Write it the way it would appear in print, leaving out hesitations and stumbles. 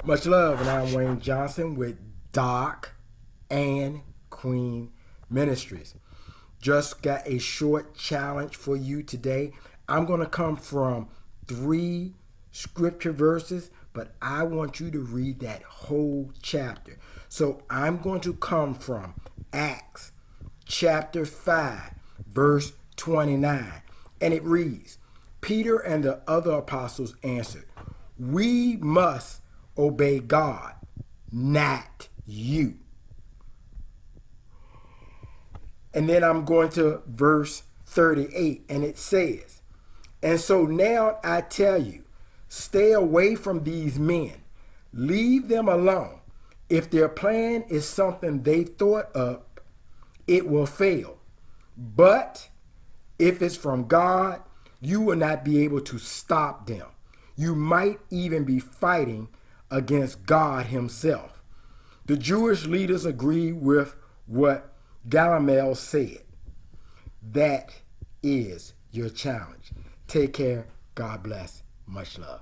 Much love, and I'm Wayne Johnson with Doc and Queen Ministries. Just got a short challenge for you today. I'm going to come from 3 scripture verses, but I want you to read that whole chapter. So I'm going to come from Acts chapter 5, verse 29, and it reads, Peter and the other apostles answered, "We must obey God, not you." And then I'm going to verse 38, and it says, "And so now I tell you, stay away from these men. Leave them alone. If their plan is something they thought up, it will fail. But if it's from God, you will not be able to stop them. You might even be fighting against God himself." The Jewish leaders agree with what Gamaliel said. That is your challenge. Take care. God bless. Much love.